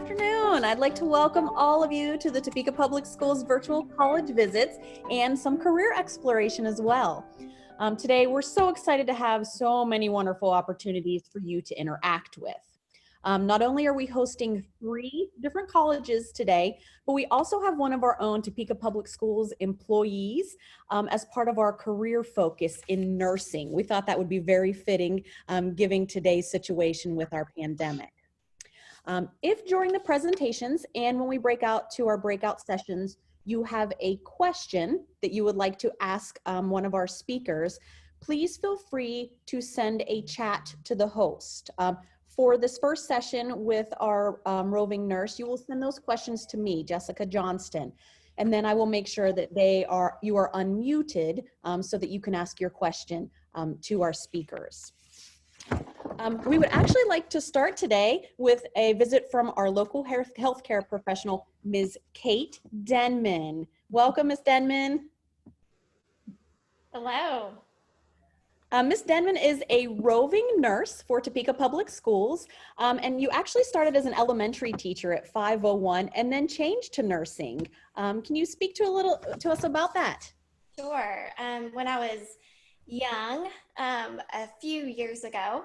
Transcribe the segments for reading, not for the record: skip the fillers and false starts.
afternoon. I'd like to welcome all of you to the Topeka Public Schools virtual college visits and some career exploration as well. Today, we're so excited to have so many wonderful opportunities for you to interact with. Not only are we hosting 3 different colleges today, but we also have one of our own Topeka Public Schools employees as part of our career focus in nursing. We thought that would be very fitting given today's situation with our pandemic. If during the presentations and when we break out to our breakout sessions, you have a question that you would like to ask one of our speakers, please feel free to send a chat to the host. For this first session with our roving nurse, you will send those questions to me, Jessica Johnston, and then I will make sure that you are unmuted so that you can ask your question to our speakers. We would actually like to start today with a visit from our local healthcare professional, Ms. Kate Denman. Welcome, Ms. Denman. Hello. Ms. Denman is a roving nurse for Topeka Public Schools, and you actually started as an elementary teacher at 501 and then changed to nursing. Can you speak to us about that? Sure. When I was young, a few years ago,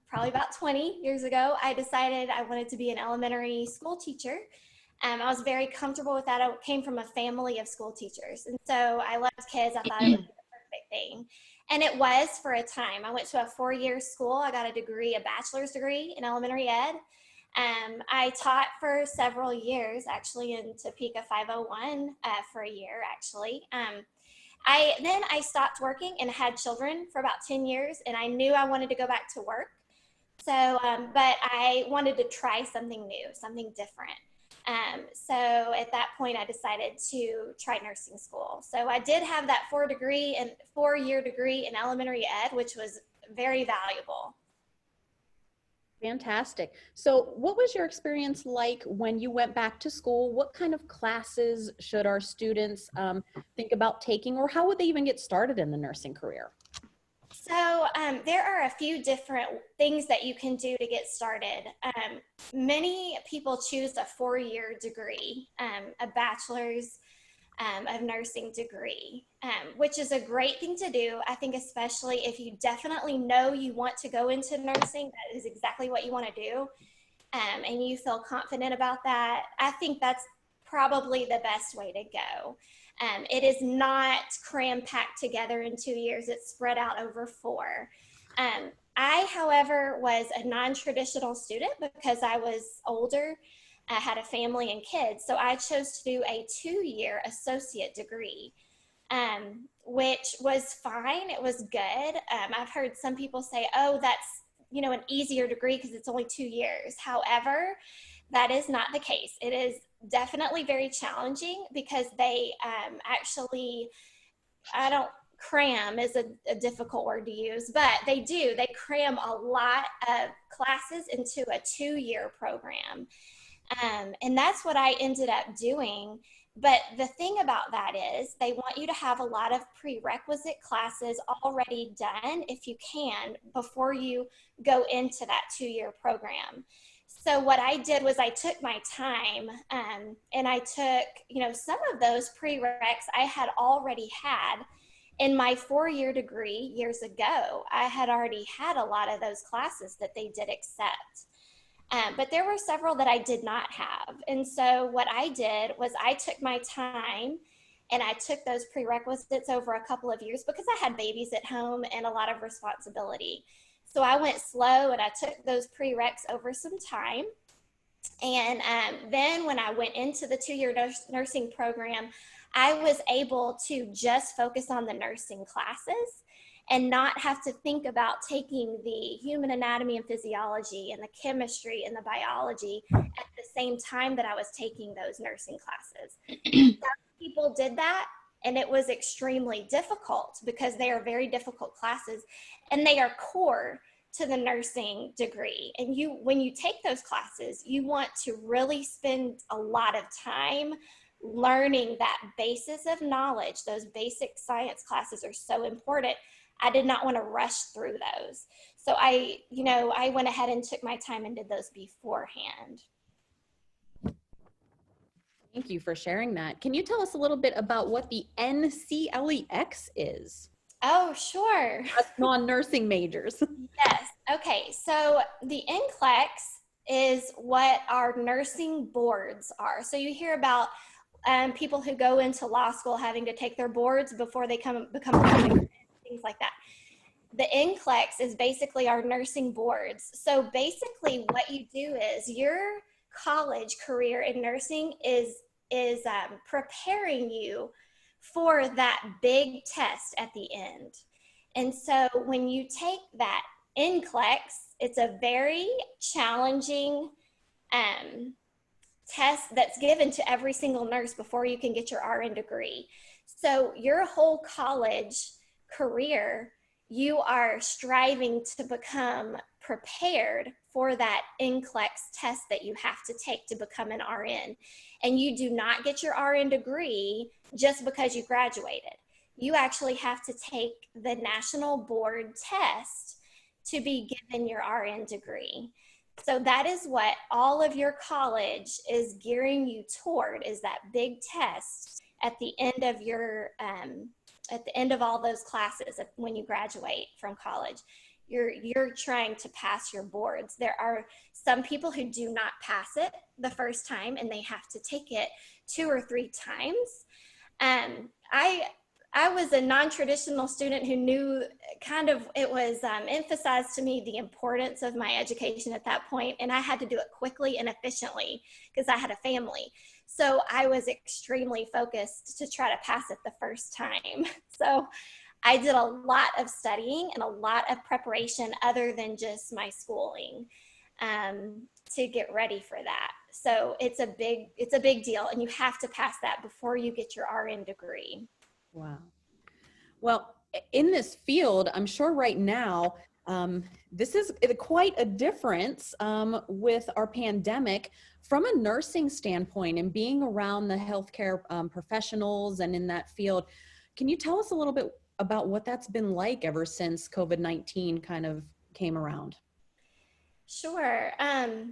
probably about 20 years ago, I decided I wanted to be an elementary school teacher. I was very comfortable with that. I came from a family of school teachers, and so I loved kids. I thought it was the perfect thing. And it was for a time. I went to a 4-year school. I got a bachelor's degree in elementary ed. I taught for several years, actually, in Topeka 501 for a year, actually. Then I stopped working and had children for about 10 years, and I knew I wanted to go back to work. So, but I wanted to try something new, something different. So at that point, I decided to try nursing school. So I did have that 4-year degree in elementary ed, which was very valuable. Fantastic. So what was your experience like when you went back to school? What kind of classes should our students think about taking, or how would they even get started in the nursing career? So there are a few different things that you can do to get started. Many people choose a 4-year degree, a bachelor's of nursing degree, which is a great thing to do. I think especially if you definitely know you want to go into nursing, that is exactly what you want to do, and you feel confident about that. I think that's probably the best way to go. It is not cram-packed together in 2 years. It's spread out over 4. I, however, was a non-traditional student because I was older. I had a family and kids, so I chose to do a 2-year associate degree, which was fine. It was good. I've heard some people say, oh, that's an easier degree because it's only 2 years. However, that is not the case. It is definitely very challenging because they cram is a difficult word to use, but they cram a lot of classes into a 2-year program. And that's what I ended up doing. But the thing about that is they want you to have a lot of prerequisite classes already done, if you can, before you go into that 2-year program. So what I did was I took my time and I took, some of those prereqs I had already had in my 4-year degree years ago. I had already had a lot of those classes that they did accept. But there were several that I did not have. And so what I did was I took my time and I took those prerequisites over a couple of years because I had babies at home and a lot of responsibility. So I went slow and I took those prereqs over some time. And then when I went into the 2-year nursing program, I was able to just focus on the nursing classes and not have to think about taking the human anatomy and physiology and the chemistry and the biology at the same time that I was taking those nursing classes. Some people did that, and it was extremely difficult because they are very difficult classes and they are core to the nursing degree. And when you take those classes, you want to really spend a lot of time learning that basis of knowledge. Those basic science classes are so important. I did not want to rush through those. So I went ahead and took my time and did those beforehand. Thank you for sharing that. Can you tell us a little bit about what the NCLEX is? Oh, sure. Us non-nursing majors. Yes. Okay. So the NCLEX is what our nursing boards are. So you hear about people who go into law school having to take their boards before they become things like that. The NCLEX is basically our nursing boards. So basically, what you do is your college career in nursing is preparing you for that big test at the end. And so when you take that NCLEX, it's a very challenging um, test that's given to every single nurse before you can get your RN degree. So your whole college career, you are striving to become prepared for that NCLEX test that you have to take to become an RN. And you do not get your RN degree just because you graduated. You actually have to take the national board test to be given your RN degree. So that is what all of your college is gearing you toward, is that big test at the end of your at the end of all those classes when you graduate from college. You're trying to pass your boards. There are some people who do not pass it the first time and they have to take it 2 or 3 times. I was a non-traditional student who knew it was emphasized to me the importance of my education at that point, and I had to do it quickly and efficiently because I had a family. So I was extremely focused to try to pass it the first time. So I did a lot of studying and a lot of preparation other than just my schooling to get ready for that. So it's a big deal, and you have to pass that before you get your RN degree. Wow. Well, in this field, I'm sure right now, this is quite a difference with our pandemic from a nursing standpoint and being around the healthcare professionals and in that field. Can you tell us a little bit about what that's been like ever since COVID-19 kind of came around? Sure. I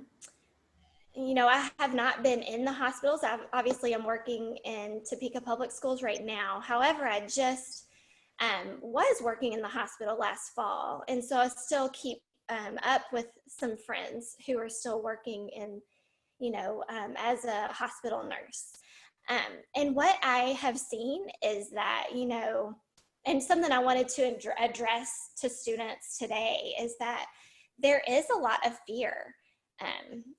have not been in the hospitals. Obviously, I'm working in Topeka Public Schools right now. However, I just was working in the hospital last fall. And so I still keep up with some friends who are still working in, as a hospital nurse. And what I have seen is that, and something I wanted to address to students today is that there is a lot of fear,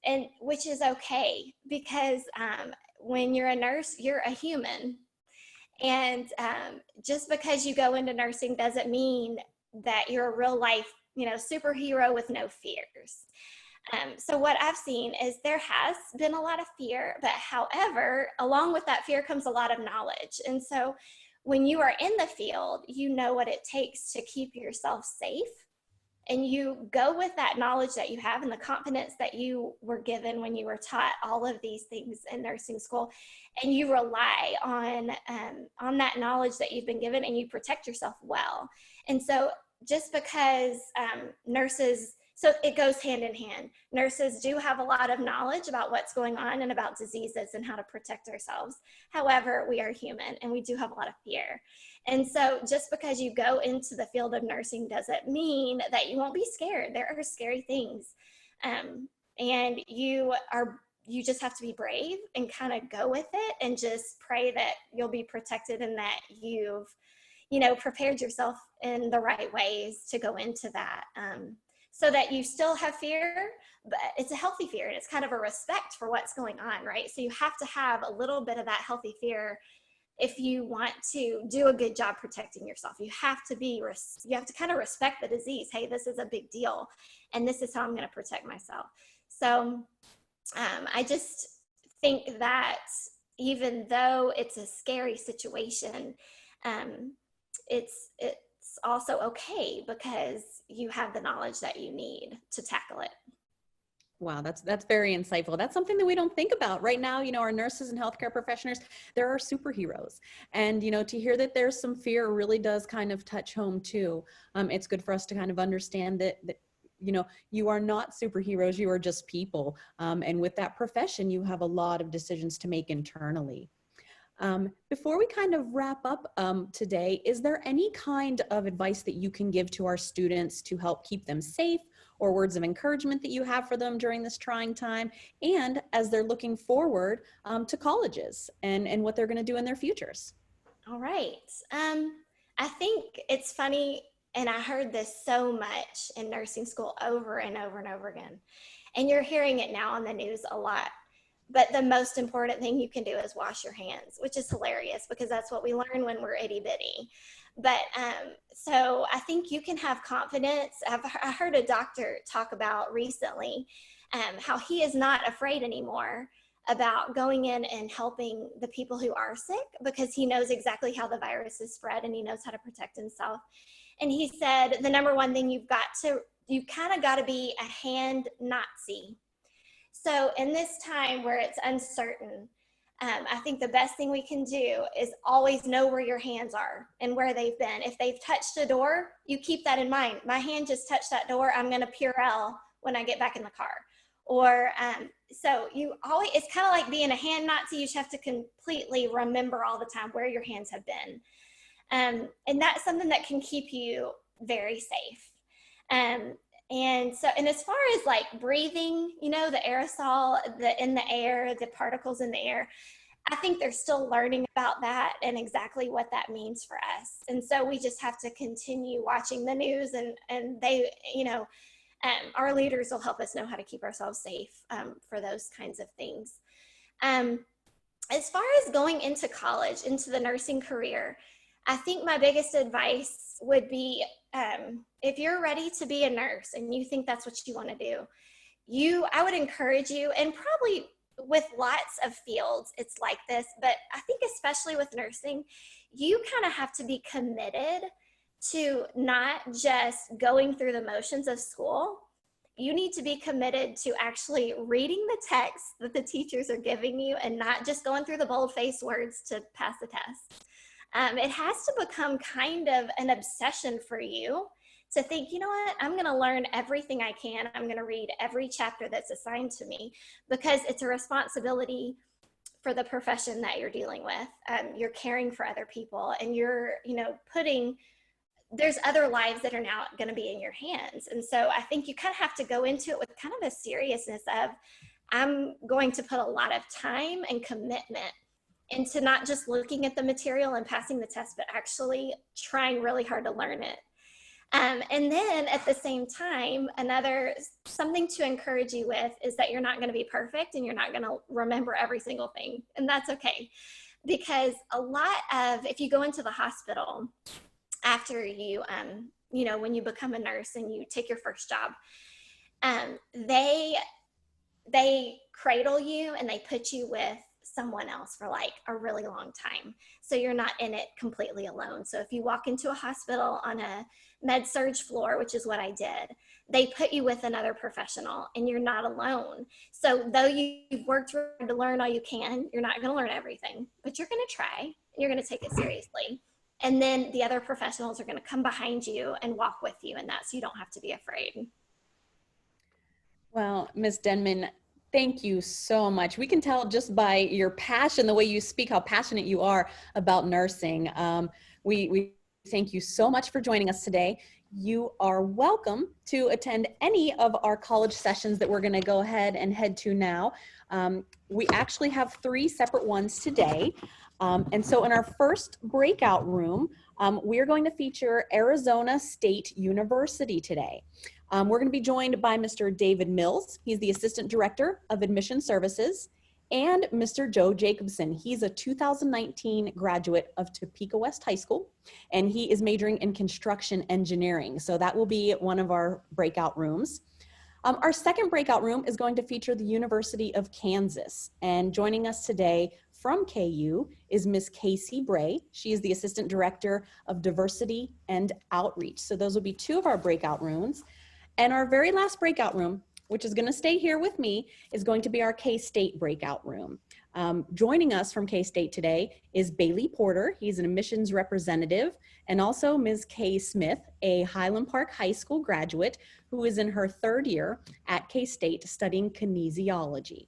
and which is okay because when you're a nurse, you're a human. And just because you go into nursing doesn't mean that you're a real life, superhero with no fears. So what I've seen is there has been a lot of fear, but however, along with that fear comes a lot of knowledge. And so when you are in the field, you know what it takes to keep yourself safe. And you go with that knowledge that you have and the confidence that you were given when you were taught all of these things in nursing school, and you rely on that knowledge that you've been given, and you protect yourself well. And so just because so it goes hand in hand. Nurses do have a lot of knowledge about what's going on and about diseases and how to protect ourselves. However, we are human and we do have a lot of fear. And so just because you go into the field of nursing doesn't mean that you won't be scared. There are scary things. And you just have to be brave and kind of go with it and just pray that you'll be protected and that you've, prepared yourself in the right ways to go into that. So that you still have fear, but it's a healthy fear, and it's kind of a respect for what's going on, right? So you have to have a little bit of that healthy fear if you want to do a good job protecting yourself. You have to kind of respect the disease. Hey, this is a big deal, and this is how I'm going to protect myself. So I just think that even though it's a scary situation, it's also okay because you have the knowledge that you need to tackle it. Wow, that's very insightful. That's something that we don't think about right now. Our nurses and healthcare professionals, there are superheroes. And, to hear that there's some fear really does kind of touch home too. It's good for us to kind of understand that you are not superheroes, you are just people. And with that profession, you have a lot of decisions to make internally. Before we kind of wrap up today, is there any kind of advice that you can give to our students to help keep them safe, or words of encouragement that you have for them during this trying time, and as they're looking forward to colleges and what they're going to do in their futures? All right. I think it's funny, and I heard this so much in nursing school over and over and over again. And you're hearing it now on the news a lot. But the most important thing you can do is wash your hands, which is hilarious because that's what we learn when we're itty bitty. But so I think you can have confidence. I heard a doctor talk about recently how he is not afraid anymore about going in and helping the people who are sick because he knows exactly how the virus is spread and he knows how to protect himself. And he said the number one thing you kind of got to be a hand Nazi. So in this time where it's uncertain, I think the best thing we can do is always know where your hands are and where they've been. If they've touched a door, you keep that in mind. My hand just touched that door. I'm going to Purell when I get back in the car. Or so it's kind of like being a hand Nazi. You just have to completely remember all the time where your hands have been. And that's something that can keep you very safe. And as far as like breathing, the aerosol, in the air, the particles in the air, I think they're still learning about that and exactly what that means for us. And so we just have to continue watching the news and they, our leaders will help us know how to keep ourselves safe for those kinds of things. As far as going into college, into the nursing career, I think my biggest advice would be if you're ready to be a nurse and you think that's what you want to do, I would encourage you, and probably with lots of fields it's like this, but I think especially with nursing, you kind of have to be committed to not just going through the motions of school. You need to be committed to actually reading the text that the teachers are giving you and not just going through the bold-faced words to pass the test. It has to become kind of an obsession for you to think, you know what, I'm going to learn everything I can. I'm going to read every chapter that's assigned to me because it's a responsibility for the profession that you're dealing with. You're caring for other people and you're, there's other lives that are now going to be in your hands. And so I think you kind of have to go into it with kind of a seriousness of, I'm going to put a lot of time and commitment into not just looking at the material and passing the test, but actually trying really hard to learn it. And then at the same time, something to encourage you with is that you're not going to be perfect and you're not going to remember every single thing. And that's okay. Because if you go into the hospital after you, when you become a nurse and you take your first job, they cradle you and they put you with someone else for like a really long time. So you're not in it completely alone. So if you walk into a hospital on a med surg floor, which is what I did, they put you with another professional and you're not alone. So though you've worked hard to learn all you can, you're not going to learn everything, but you're going to try and you're going to take it seriously. And then the other professionals are going to come behind you and walk with you in that, so you don't have to be afraid. Well, Ms. Denman, thank you so much. We can tell just by your passion, the way you speak, how passionate you are about nursing. We thank you so much for joining us today. You are welcome to attend any of our college sessions that we're going to go ahead and head to now. We actually have 3 separate ones today. And so in our first breakout room, we are going to feature Arizona State University today. We're going to be joined by Mr. David Mills. He's the Assistant Director of Admission Services, and Mr. Joe Jacobson. He's a 2019 graduate of Topeka West High School, and he is majoring in construction engineering. So that will be one of our breakout rooms. Our second breakout room is going to feature the University of Kansas, and joining us today from KU is Miss Casey Bray. She is the Assistant Director of Diversity and Outreach. So those will be 2 of our breakout rooms. And our very last breakout room, which is going to stay here with me, is going to be our K-State breakout room. Joining us from K-State today is Bailey Porter. He's an admissions representative, and also Ms. Kay Smith, a Highland Park High School graduate who is in her 3rd year at K-State studying kinesiology.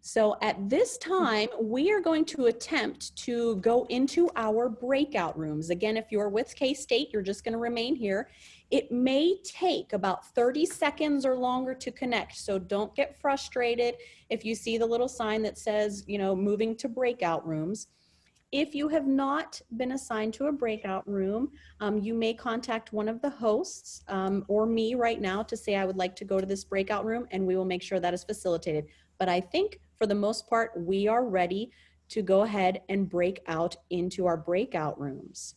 So at this time, we are going to attempt to go into our breakout rooms. Again, if you're with K-State, you're just going to remain here. It may take about 30 seconds or longer to connect, so don't get frustrated if you see the little sign that says, you know, moving to breakout rooms. If you have not been assigned to a breakout room, you may contact one of the hosts or me right now to say I would like to go to this breakout room, and we will make sure that is facilitated. But I think for the most part, we are ready to go ahead and break out into our breakout rooms.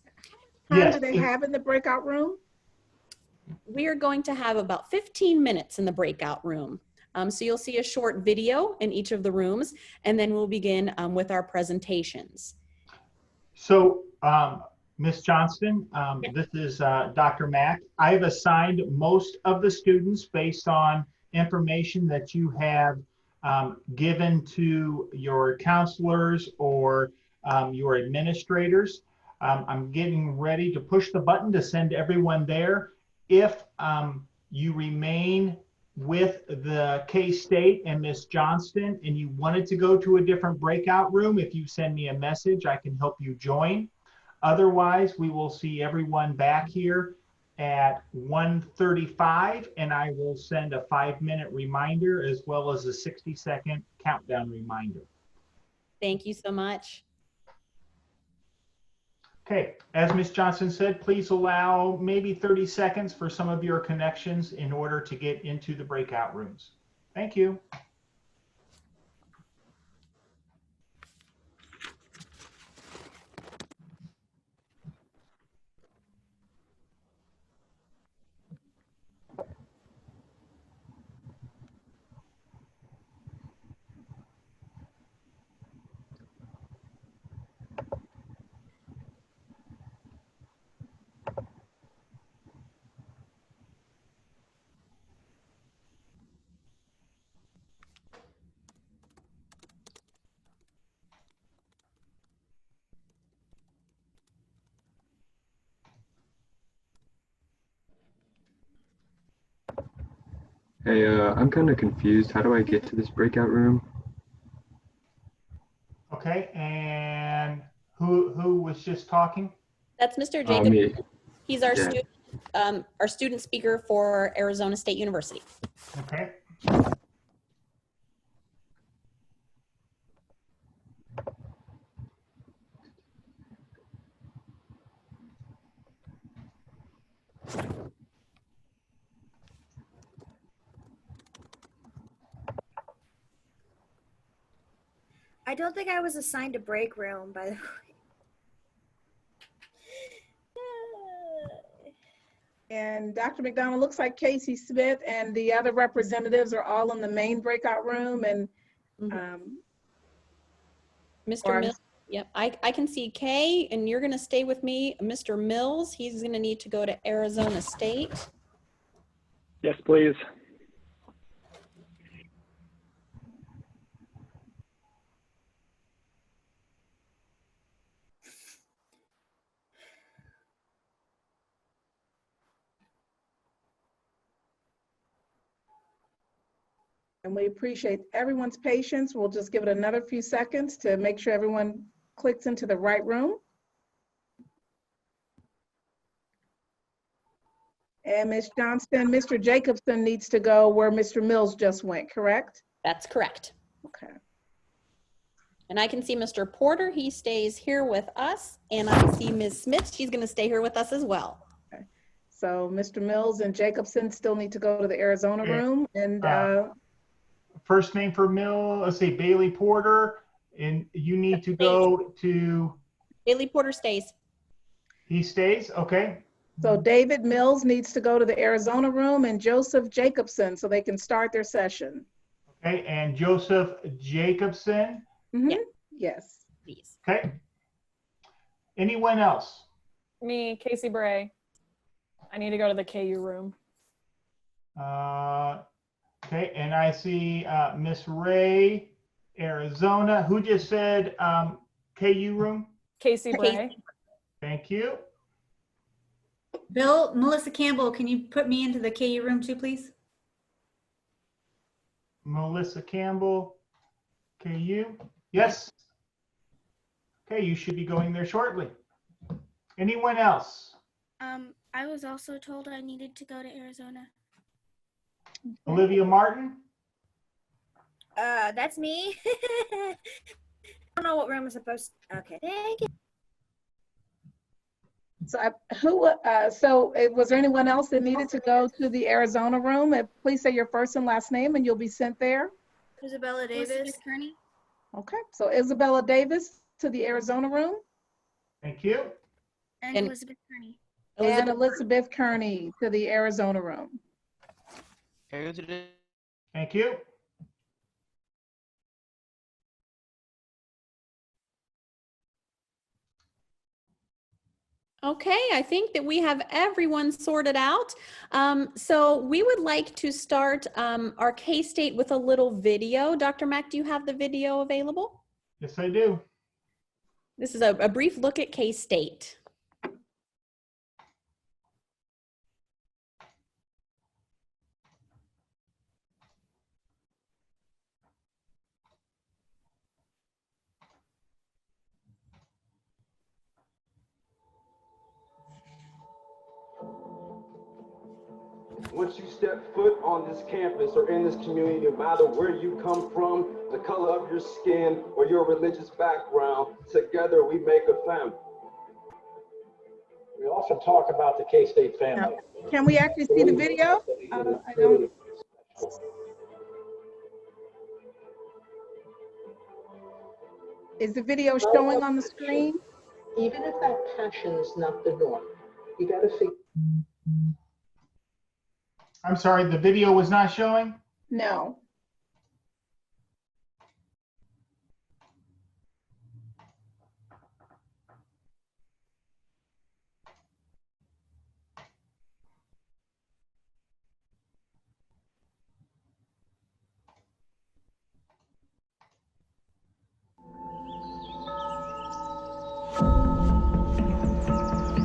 How do they have in the breakout room? We are going to have about 15 minutes in the breakout room. So you'll see a short video in each of the rooms, and then we'll begin with our presentations. So, Ms. Johnston, this is Dr. Mack. I've assigned most of the students based on information that you have given to your counselors or your administrators. I'm getting ready to push the button to send everyone there. If you remain with the K-State and Ms. Johnston and you wanted to go to a different breakout room, if you send me a message, I can help you join. Otherwise, we will see everyone back here at 1:35, and I will send a 5-minute reminder as well as a 60-second countdown reminder. Thank you so much. Okay, as Ms. Johnson said, please allow maybe 30 seconds for some of your connections in order to get into the breakout rooms. Thank you. Hey, I'm kind of confused. How do I get to this breakout room? Okay, and who was just talking? That's Mr. Jacob. Me. He's our student speaker for Arizona State University. Okay. I don't think I was assigned a break room, by the way. And Dr. McDonald, looks like Casey Smith and the other representatives are all in the main breakout room. And Mr. Mills, yep, I can see Kay, and you're going to stay with me. Mr. Mills, he's going to need to go to Arizona State. Yes, please. and we appreciate everyone's patience. We'll just give it another few seconds to make sure everyone clicks into the right room. And Ms. Johnston, Mr. Jacobson needs to go where Mr. Mills just went, correct? That's correct. Okay. And I can see Mr. Porter, he stays here with us. And I see Ms. Smith, she's going to stay here with us as well. Okay. So Mr. Mills and Jacobson still need to go to the Arizona room. And first name for Mill, let's say Bailey Porter, and you need to go to. Bailey Porter stays. He stays, okay. So David Mills needs to go to the Arizona room and Joseph Jacobson so they can start their session. Okay, and Joseph Jacobson. Mm-hmm. Yeah. Yes. Please. Okay. Anyone else? Me, Casey Bray. I need to go to the KU room. Okay, and I see Miss Ray Arizona. Who just said KU room? Casey Bray. Thank you. Bill, Melissa Campbell, can you put me into the KU room too, please? Melissa Campbell, KU. Yes. Okay, you should be going there shortly. Anyone else? I was also told I needed to go to Arizona. Olivia Martin? That's me. I don't know what room I'm supposed to. Okay, thank you. So was there anyone else that needed to go to the Arizona room? Please say your first and last name and you'll be sent there. Isabella Davis. Kearney. Okay, so Isabella Davis to the Arizona room. Thank you. And Elizabeth Kearney. And Elizabeth Kearney to the Arizona room. Thank you. Okay, I think that we have everyone sorted out. So we would like to start our K-State with a little video. Dr. Mack, do you have the video available? Yes, I do. This is a brief look at K-State. Once you step foot on this campus or in this community, no matter where you come from, the color of your skin, or your religious background, together we make a family. We often talk about the K-State family. Now, can we actually see the video? I don't. Is the video showing on the screen? Even if that passion is not the norm, you got to figure. I'm sorry, the video was not showing? No.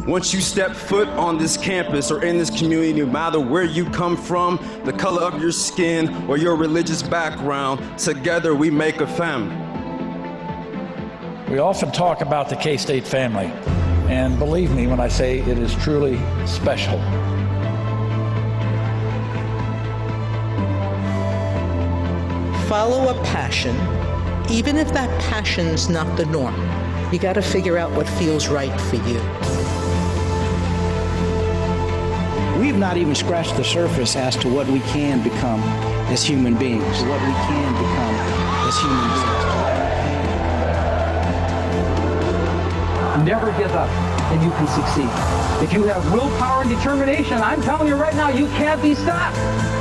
Once you step foot on this campus or in this community, no matter where you come from, the color of your skin, or your religious background, together we make a family. We often talk about the K-State family, and believe me when I say it is truly special. Follow a passion, even if that passion's not the norm. You got to figure out what feels right for you. We've not even scratched the surface as to what we can become as human beings. What we can become as human beings. Never give up, and you can succeed. If you have willpower and determination, I'm telling you right now, you can't be stopped.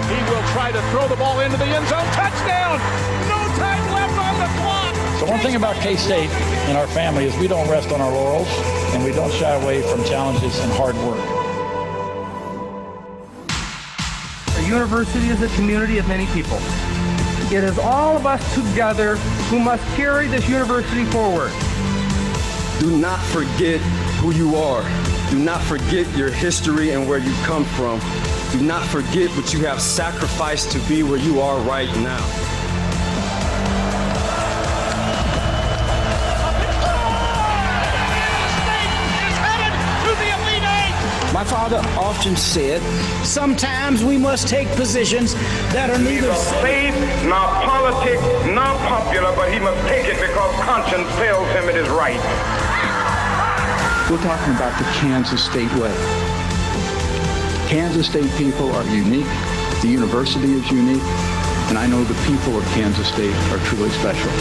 He will try to throw the ball into the end zone. Touchdown! No time left on the clock. So one thing about K-State and our family is we don't rest on our laurels, and we don't shy away from challenges and hard work. The university is a community of many people. It is all of us together who must carry this university forward. Do not forget who you are. Do not forget your history and where you come from. Do not forget what you have sacrificed to be where you are right now. My father often said, sometimes we must take positions that are neither faith, nor politic, nor popular, but he must take it because conscience tells him it is right. We're talking about the Kansas State way. Kansas State people are unique, the university is unique, and I know the people of Kansas State are truly special.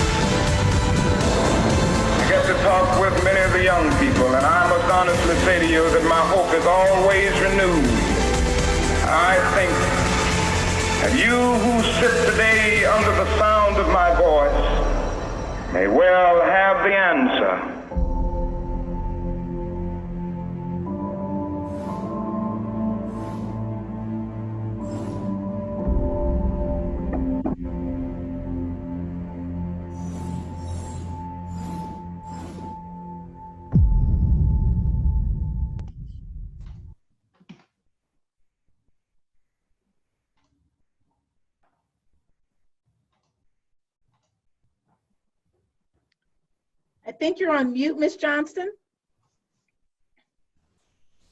I get to talk with many of the young people, and I must honestly say to you that my hope is always renewed. I think that you who sit today under the sound of my voice may well have the answer. think you're on mute, Ms. Johnston.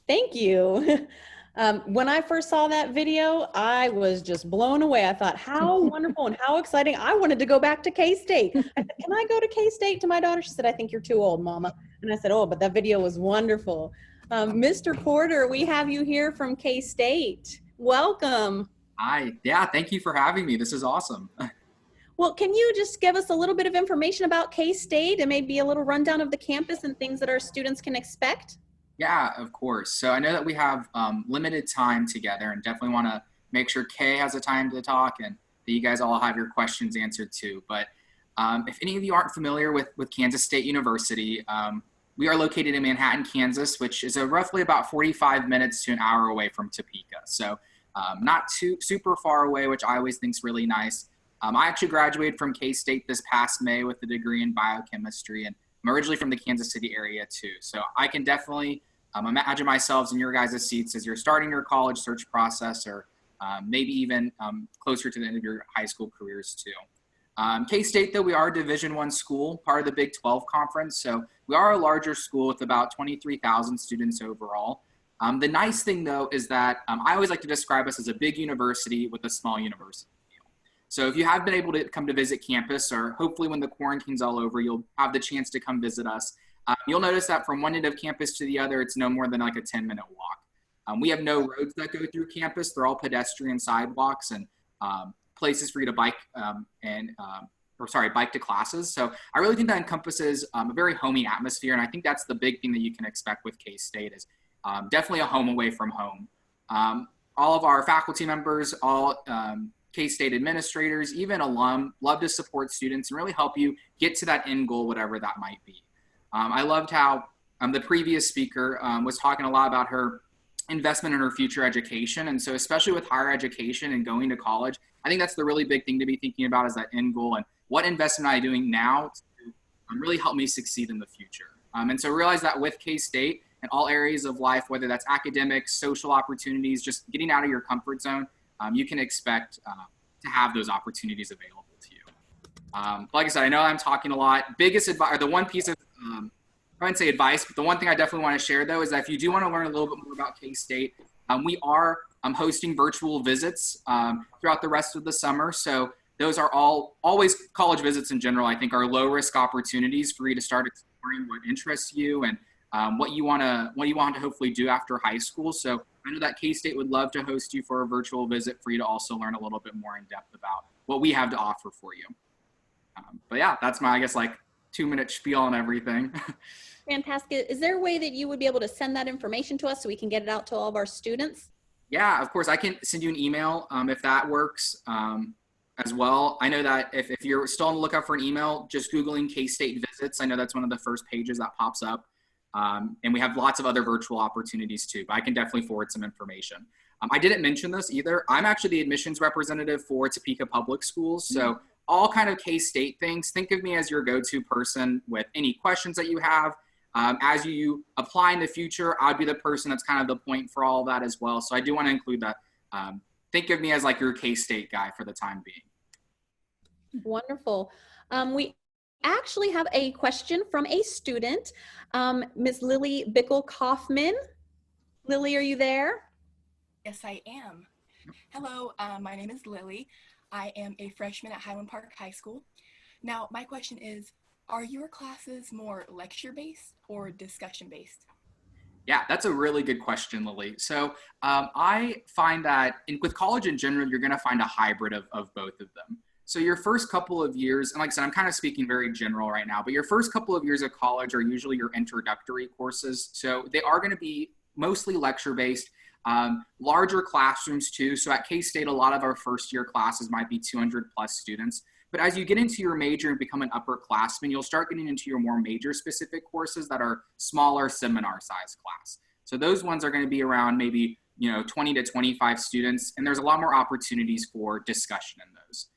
Thank you. When I first saw that video, I was just blown away. I thought, how wonderful and how exciting. I wanted to go back to K-State. I said, can I go to K-State to my daughter? She said, I think you're too old, Mama. And I said, oh, but that video was wonderful. Mr. Porter, we have you here from K-State. Welcome. Hi. Yeah, thank you for having me. This is awesome. Well, can you just give us a little bit of information about K-State and maybe a little rundown of the campus and things that our students can expect? Yeah, of course. So I know that we have limited time together and definitely want to make sure Kay has a time to talk and that you guys all have your questions answered too. But if any of you aren't familiar with Kansas State University, we are located in Manhattan, Kansas, which is roughly about 45 minutes to an hour away from Topeka. So not too super far away, which I always think is really nice. I actually graduated from K-State this past May with a degree in biochemistry, and I'm originally from the Kansas City area too. So I can definitely imagine myself in your guys' seats as you're starting your college search process, or maybe even closer to the end of your high school careers too. K-State, though, we are a Division I school, part of the Big 12 conference. So we are a larger school with about 23,000 students overall. The nice thing, though, is that I always like to describe us as a big university with a small university. So if you have been able to come to visit campus, or hopefully when the quarantine's all over, you'll have the chance to come visit us. You'll notice that from one end of campus to the other, it's no more than like a 10-minute walk. We have no roads that go through campus. They're all pedestrian sidewalks and places for you to bike bike to classes. So I really think that encompasses a very homey atmosphere. And I think that's the big thing that you can expect with K-State is definitely a home away from home. All of our faculty members, all K-State administrators, even alum, love to support students and really help you get to that end goal, whatever that might be. I loved how the previous speaker was talking a lot about her investment in her future education. And so especially with higher education and going to college, I think that's the really big thing to be thinking about is that end goal and what investment am I doing now to really help me succeed in the future. And so realize that with K-State in all areas of life, whether that's academics, social opportunities, just getting out of your comfort zone, you can expect to have those opportunities available to you. Like I said, I know I'm talking a lot. Biggest advice, or the one piece of, I wouldn't say advice, but the one thing I definitely want to share though is that if you do want to learn a little bit more about K-State, we are hosting virtual visits throughout the rest of the summer. So those are always college visits in general, I think are low risk opportunities for you to start exploring what interests you and what you want to hopefully do after high school. So I know that K-State would love to host you for a virtual visit for you to also learn a little bit more in depth about what we have to offer for you. But yeah, that's my, I guess, like 2-minute spiel on everything. Fantastic. Is there a way that you would be able to send that information to us so we can get it out to all of our students? Yeah, of course. I can send you an email if that works as well. I know that if you're still on the lookout for an email, just Googling K-State visits. I know that's one of the first pages that pops up. And we have lots of other virtual opportunities too, but I can definitely forward some information. I didn't mention this either. I'm actually the admissions representative for Topeka Public Schools. So all kind of K-State things, think of me as your go-to person with any questions that you have. As you apply in the future, I'd be the person that's kind of the point for all of that as well. So I do want to include that. Think of me as like your K-State guy for the time being. Wonderful. We actually have a question from a student, Ms. Lily Bickle-Kaufman. Lily, are you there? Yes, I am. Hello, my name is Lily. I am a freshman at Highland Park High School. Now, my question is, are your classes more lecture-based or discussion-based? Yeah, that's a really good question, Lily. So I find that with college in general, you're going to find a hybrid of both of them. So your first couple of years, and like I said, I'm kind of speaking very general right now, but your first couple of years of college are usually your introductory courses. So they are going to be mostly lecture-based, larger classrooms too. So at K-State, a lot of our first year classes might be 200 plus students. But as you get into your major and become an upperclassman, you'll start getting into your more major specific courses that are smaller seminar size class. So those ones are going to be around maybe 20 to 25 students, and there's a lot more opportunities for discussion in those.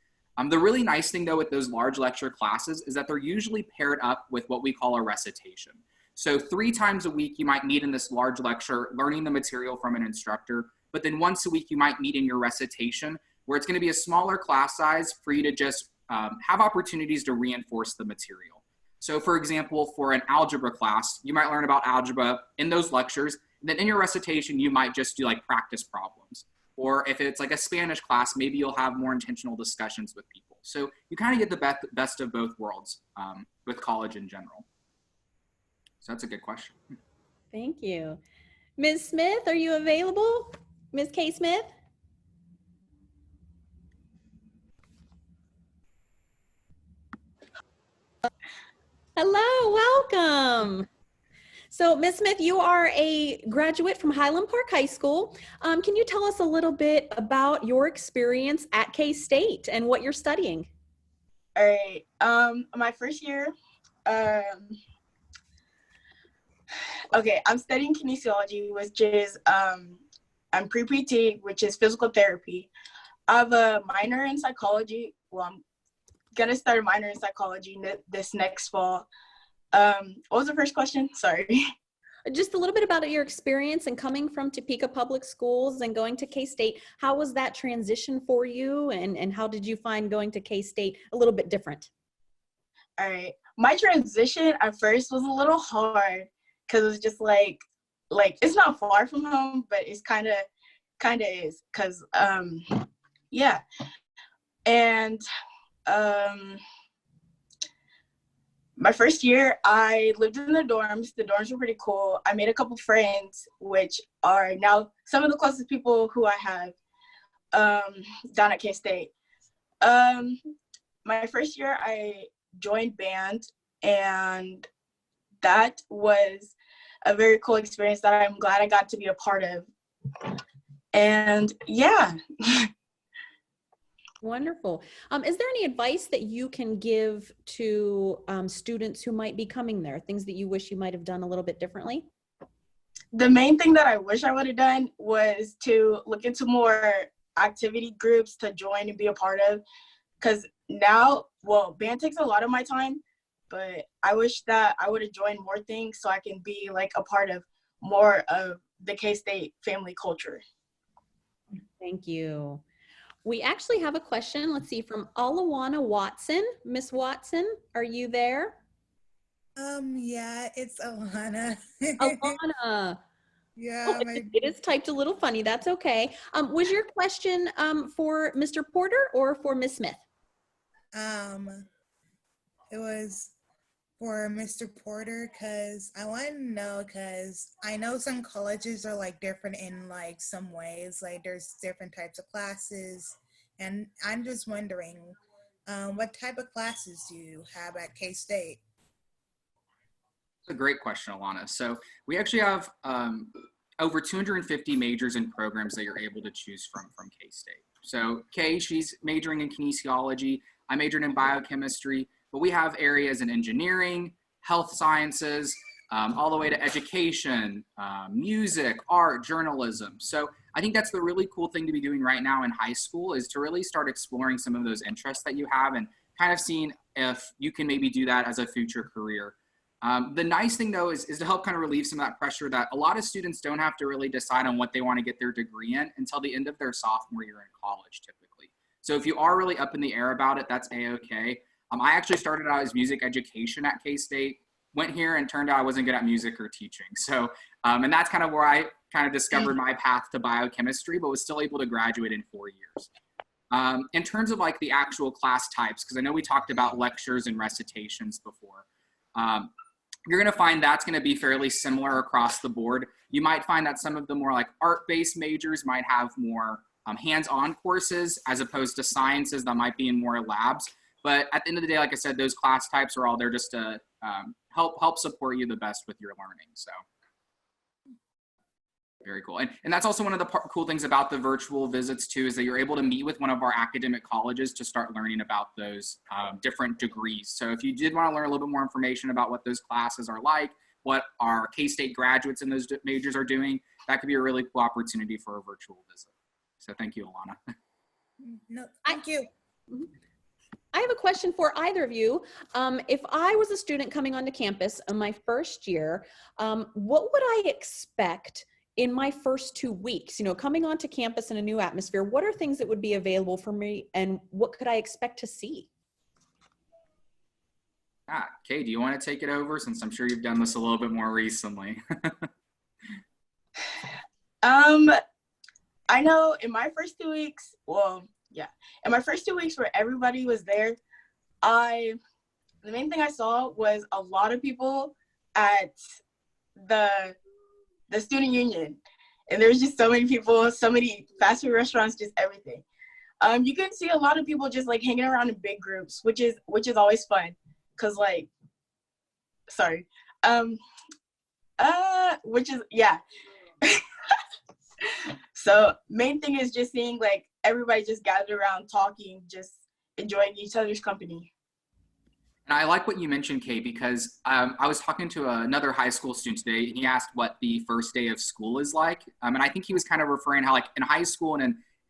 The really nice thing though with those large lecture classes is that they're usually paired up with what we call a recitation. So 3 times a week you might meet in this large lecture learning the material from an instructor, but then once a week you might meet in your recitation where it's going to be a smaller class size for you to just have opportunities to reinforce the material. So for example, for an algebra class, you might learn about algebra in those lectures. And then in your recitation, you might just do like practice problems. Or if it's like a Spanish class, maybe you'll have more intentional discussions with people. So you kind of get the best of both worlds with college in general. So that's a good question. Thank you. Ms. Smith, are you available? Ms. K. Smith? Hello, welcome. So, Ms. Smith, you are a graduate from Highland Park High School. Can you tell us a little bit about your experience at K-State and what you're studying? All right. My first year, okay, I'm studying kinesiology, which is I'm pre-PT, which is physical therapy. I have a minor in psychology. Well, I'm gonna start a minor in psychology this next fall. What was the first question? Sorry. Just a little bit about your experience and coming from Topeka Public Schools and going to K-State. How was that transition for you, and how did you find going to K-State a little bit different? All right. My transition at first was a little hard because it was just like it's not far from home, but it's kind of is because yeah. And my first year, I lived in the dorms. The dorms were pretty cool. I made a couple friends, which are now some of the closest people who I have down at K-State. My first year, I joined band, and that was a very cool experience that I'm glad I got to be a part of. And yeah. Wonderful. Is there any advice that you can give to students who might be coming there, things that you wish you might have done a little bit differently? The main thing that I wish I would have done was to look into more activity groups to join and be a part of. Because now, well, band takes a lot of my time, but I wish that I would have joined more things so I can be like a part of more of the K-State family culture. Thank you. We actually have a question, let's see, from Alawana Watson. Miss Watson, are you there? Yeah, it's Alana. Alana. Yeah. Oh, it is typed a little funny, that's okay. Was your question for Mr. Porter or for Miss Smith? It was for Mr. Porter because I want to know, because I know some colleges are like different in like some ways, like there's different types of classes, and I'm just wondering what type of classes do you have at K-State? That's a great question, Alana. So we actually have over 250 majors and programs that you're able to choose from K-State. So Kay, she's majoring in kinesiology. I majored in biochemistry. But we have areas in engineering, health sciences, all the way to education, music, art, journalism. So I think that's the really cool thing to be doing right now in high school, is to really start exploring some of those interests that you have and kind of seeing if you can maybe do that as a future career. The nice thing though is to help kind of relieve some of that pressure that a lot of students don't have to really decide on what they want to get their degree in until the end of their sophomore year in college typically. So if you are really up in the air about it, that's A-okay. I actually started out as music education at K-State, went here and turned out I wasn't good at music or teaching. So, and that's kind of where I kind of discovered my path to biochemistry, but was still able to graduate in 4 years. In terms of like the actual class types, because I know we talked about lectures and recitations before, you're gonna find that's gonna be fairly similar across the board. You might find that some of the more like art-based majors might have more hands-on courses as opposed to sciences that might be in more labs. But at the end of the day, like I said, those class types are all there just to help support you the best with your learning. So very cool. And that's also one of the cool things about the virtual visits too, is that you're able to meet with one of our academic colleges to start learning about those different degrees. So if you did want to learn a little bit more information about what those classes are like, what our K-State graduates in those majors are doing, that could be a really cool opportunity for a virtual visit. So thank you, Alana. No, thank you. I have a question for either of you. If I was a student coming onto campus in my first year, what would I expect in my first 2 weeks? You know, coming onto campus in a new atmosphere, what are things that would be available for me and what could I expect to see? Kay, do you want to take it over since I'm sure you've done this a little bit more recently? I know in my first 2 weeks, in my first 2 weeks where everybody was there, the main thing I saw was a lot of people at the student union. And there's just so many people, so many fast food restaurants, just everything. You can see a lot of people just like hanging around in big groups, which is always fun. Cause like, sorry. So main thing is just seeing like everybody just gathered around talking, just enjoying each other's company. And I like what you mentioned, Kay, because I was talking to another high school student today, and he asked what the first day of school is like. And I think he was kind of referring how like in high school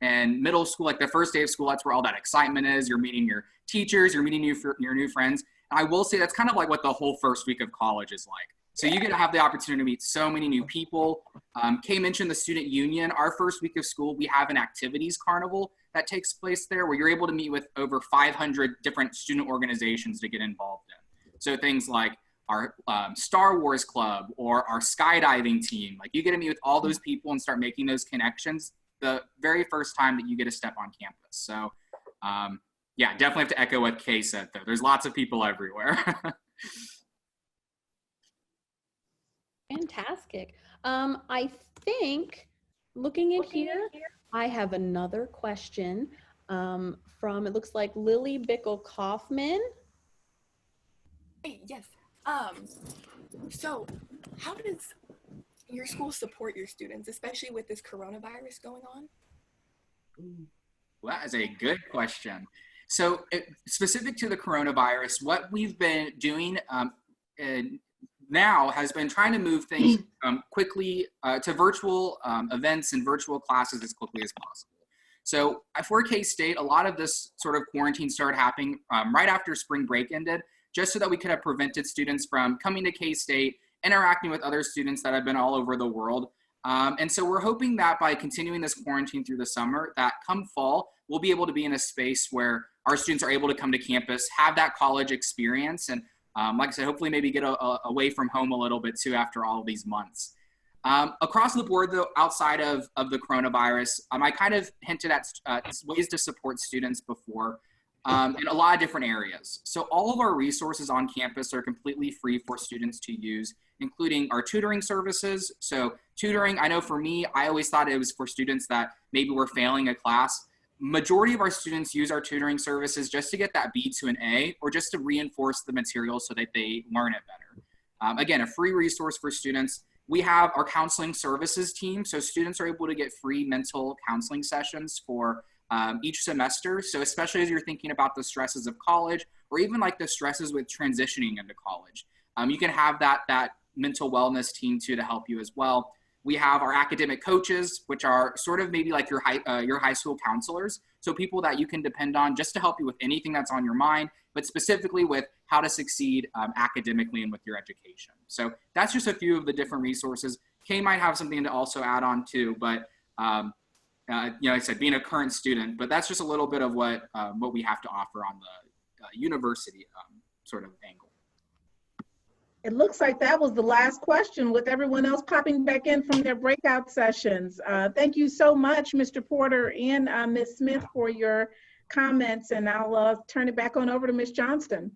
and middle school, like the first day of school, that's where all that excitement is. You're meeting your teachers, you're meeting your new friends. And I will say that's kind of like what the whole first week of college is like. So you get to have the opportunity to meet so many new people. Kay mentioned the student union. Our first week of school, we have an activities carnival that takes place there where you're able to meet with over 500 different student organizations to get involved in. So things like our Star Wars club or our skydiving team, like you get to meet with all those people and start making those connections the very first time that you get to step on campus. So yeah, definitely have to echo what Kay said though. There's lots of people everywhere. Fantastic. I think looking in here, I have another question from, it looks like Lily Bickle Kaufman. Hey, yes. So how does your school support your students, especially with this coronavirus going on? Well, that is a good question. So specific to the coronavirus, what we've been doing now has been trying to move things quickly to virtual events and virtual classes as quickly as possible. So for K-State, a lot of this sort of quarantine started happening right after spring break ended, just so that we could have prevented students from coming to K-State, interacting with other students that have been all over the world. And so we're hoping that by continuing this quarantine through the summer, that come fall, we'll be able to be in a space where our students are able to come to campus, have that college experience, and like I said, hopefully maybe get away from home a little bit too after all of these months. Across the board though, outside of the coronavirus, I kind of hinted at ways to support students before in a lot of different areas. So all of our resources on campus are completely free for students to use, including our tutoring services. So tutoring, I know for me, I always thought it was for students that maybe were failing a class. Majority of our students use our tutoring services just to get that B to an A or just to reinforce the material so that they learn it better. Again, a free resource for students. We have our counseling services team. So students are able to get free mental counseling sessions for each semester. So especially as you're thinking about the stresses of college or even like the stresses with transitioning into college, you can have that mental wellness team too to help you as well. We have our academic coaches, which are sort of maybe like your high school counselors. So people that you can depend on just to help you with anything that's on your mind, but specifically with how to succeed academically and with your education. So that's just a few of the different resources. Kay might have something to also add on too, but like I said, being a current student, but that's just a little bit of what we have to offer on the university sort of angle. It looks like that was the last question with everyone else popping back in from their breakout sessions. Thank you so much, Mr. Porter and Ms. Smith for your comments, and I'll turn it back on over to Ms. Johnston.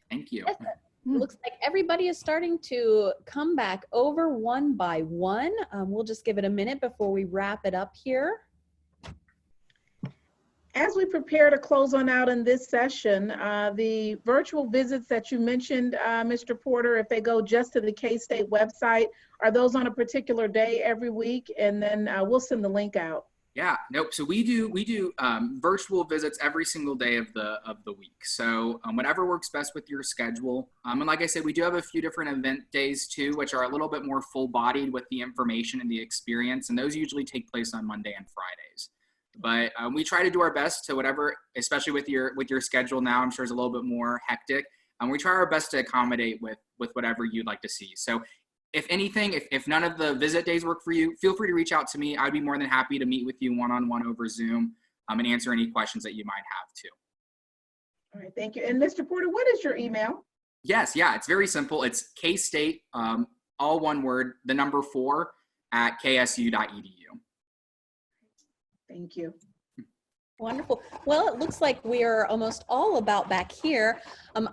Thank you. Yes, it looks like everybody is starting to come back over one by one. We'll just give it a minute before we wrap it up here. As we prepare to close on out in this session, the virtual visits that you mentioned, Mr. Porter, if they go just to the K-State website, are those on a particular day every week? And then we'll send the link out. Yeah, nope. So we do virtual visits every single day of the week. So whatever works best with your schedule. And like I said, we do have a few different event days too, which are a little bit more full-bodied with the information and the experience. And those usually take place on Monday and Fridays. But we try to do our best to whatever, especially with your schedule now, I'm sure is a little bit more hectic. We try our best to accommodate with whatever you'd like to see. So if anything, if none of the visit days work for you, feel free to reach out to me. I'd be more than happy to meet with you one-on-one over Zoom and answer any questions that you might have too. All right, thank you. And Mr. Porter, what is your email? Yes, yeah, it's very simple. It's K-State, all one word, the number 4 at ksu.edu. Thank you. Wonderful. Well, it looks like we are almost all about back here.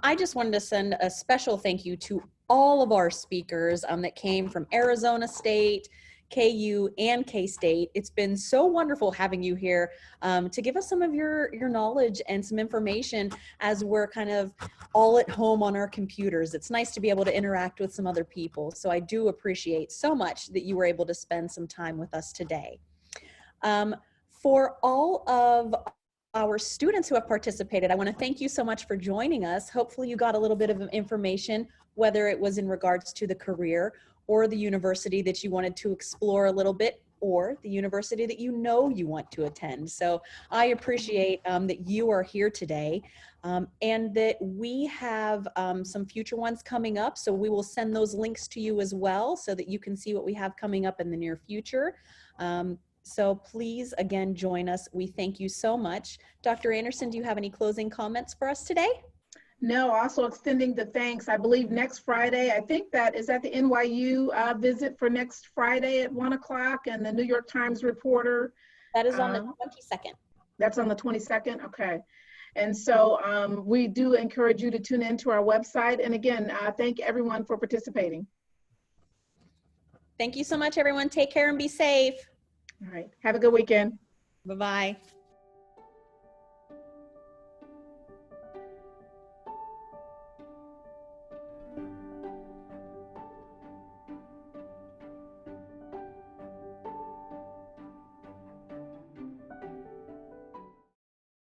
I just wanted to send a special thank you to all of our speakers that came from Arizona State, KU, and K-State. It's been so wonderful having you here to give us some of your knowledge and some information as we're kind of all at home on our computers. It's nice to be able to interact with some other people. So I do appreciate so much that you were able to spend some time with us today. For all of our students who have participated, I want to thank you so much for joining us. Hopefully you got a little bit of information, whether it was in regards to the career or the university that you wanted to explore a little bit, or the university that you know you want to attend. So I appreciate that you are here today, and that we have some future ones coming up. So we will send those links to you as well so that you can see what we have coming up in the near future. So please, again, join us. We thank you so much. Dr. Anderson, do you have any closing comments for us today? No, also extending the thanks. I believe next Friday, I think that is at the NYU visit for next Friday at 1 o'clock, and the New York Times reporter. That is on the 22nd. That's on the 22nd, okay. And so we do encourage you to tune into our website. And again, thank everyone for participating. Thank you so much, everyone. Take care and be safe. All right. Have a good weekend. Bye-bye.